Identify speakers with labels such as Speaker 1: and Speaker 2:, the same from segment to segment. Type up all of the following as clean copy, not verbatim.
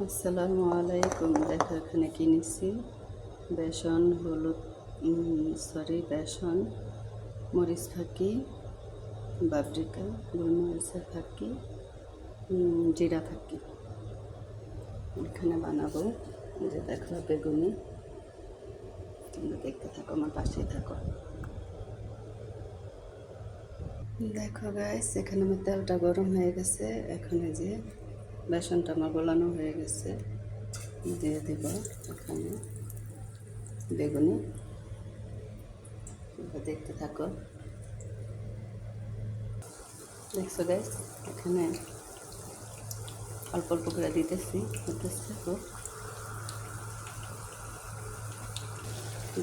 Speaker 1: আসসালামু আলাইকুম। দেখো এখানে কিনেছি বেসন, হলুদ, বেসন, মরিচ ফাঁকি, বাবরিকা, গোলমরিচের ফাঁকি, জিরা ফাঁকি। এখানে বানাবো। যে দেখো বেগুনি, তোমরা দেখতে থাকো, আমার পাশেই থাকো। দেখো গাইস, এখানে আমার তেলটা গরম হয়ে গেছে। এখানে যে বেসনটা আমার গোলানো হয়ে গেছে, দিয়ে দেব এখানে বেগুনি। দেখতে থাকো। দেখছো গাইস, এখানে অল্প অল্প করে দিতেছি, থাকো।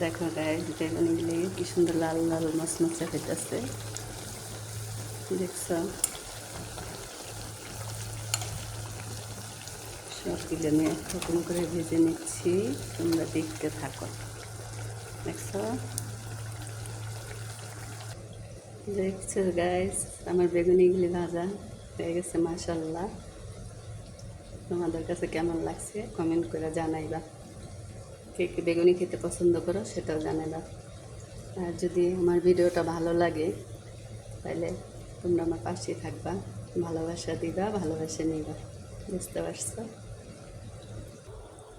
Speaker 1: দেখো গাইস, বেগুনিগুলি কি সুন্দর লাল লাল মচমচে হইতেছে, দেখছো? সবগুলো আমি একরকম করে ভেজে নিচ্ছি, তোমরা দেখতে থাকো। দেখছো দেখছো গাইস, আমার বেগুনিগুলি ভাজা হয়ে গেছে মাশাআল্লাহ। তোমাদের কাছে কেমন লাগছে কমেন্ট করে জানাইবা। কে কে বেগুনি খেতে পছন্দ করো সেটাও জানাইবা। আর যদি আমার ভিডিওটা ভালো লাগে তাহলে তোমরা আমার পাশেই থাকবা, ভালোবাসা দিবা, ভালোবাসা নিবা। বুঝতে পারছো?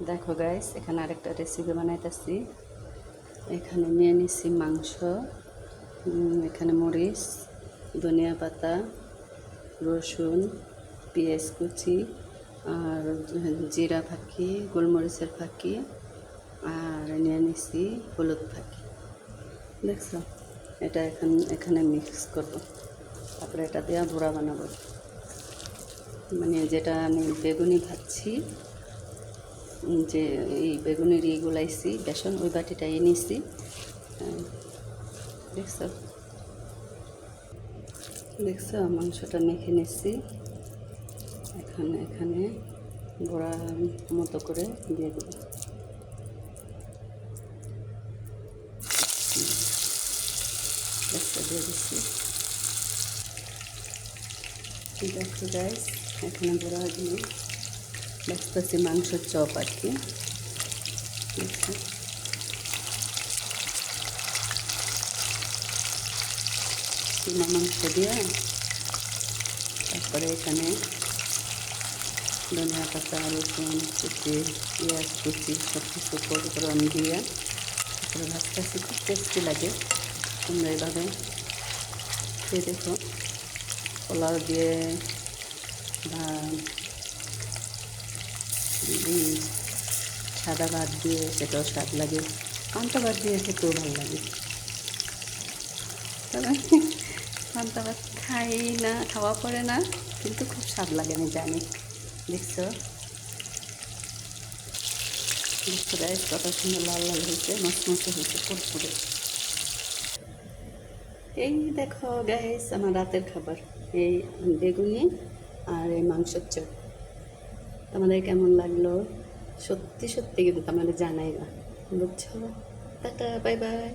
Speaker 1: দেখো গাইস, এখানে আরেকটা রেসিপি বানাইতেছি। এখানে নিয়ে নিচ্ছি মাংস, এখানে মরিচ, ধনিয়া পাতা, রসুন, পেঁয়াজ কুচি, আর জিরা ফাঁকি, গোলমরিচের ফাঁকি, আর নিয়ে নিচ্ছি হলুদ ফাঁকি। দেখছো? এটা এখানে মিক্স করবো, তারপরে এটা দিয়ে বড়া বানাবো। মানে যেটা আমি বেগুনি ভাজছি, যে এই বেগুনের গুলাইছি বেসন, ওই বাটিটা নিয়েছি। দেখছো দেখছো মাংসটা মেখে নিচ্ছি। এখানে বড়া মতো করে দিয়ে দেবো। দিয়ে দিচ্ছি। দেখো গাইস, এখানে বড়া দিয়ে দেখতেছি মাংসের চপ আর কি। দেখছি কিমা মাংস দিয়ে, তারপরে এখানে ধনিয়া পাতা, রসুন কুচি, পেঁয়াজ কুচি সব কিছু উপকরণ দিয়ে তারপরে ভাজতেছি। খুব টেস্টি লাগে, তোমরা এইভাবে খেয়ে দেখো। পোলাও দিয়ে বা সাদা ভাত দিয়ে সেটাও স্বাদ লাগে, পান্তা ভাত দিয়ে খেতেও ভালো লাগে। তবে পান্তা ভাত খাই না, খাওয়া পড়ে না, কিন্তু খুব স্বাদ লাগে, আমি জানি। দেখছো দেখছো গাইস, কত সুন্দর লাল লাল হয়েছে, মচমচে হয়েছে, পুরপুরে। এই দেখো গাইস, আমার রাতের খাবার এই বেগুনি আর এই মাংসের চপ। তোমাদের কেমন লাগলো সত্যি সত্যি কিন্তু তোমাদের জানাইবা, বুঝছো? Tata, bye bye.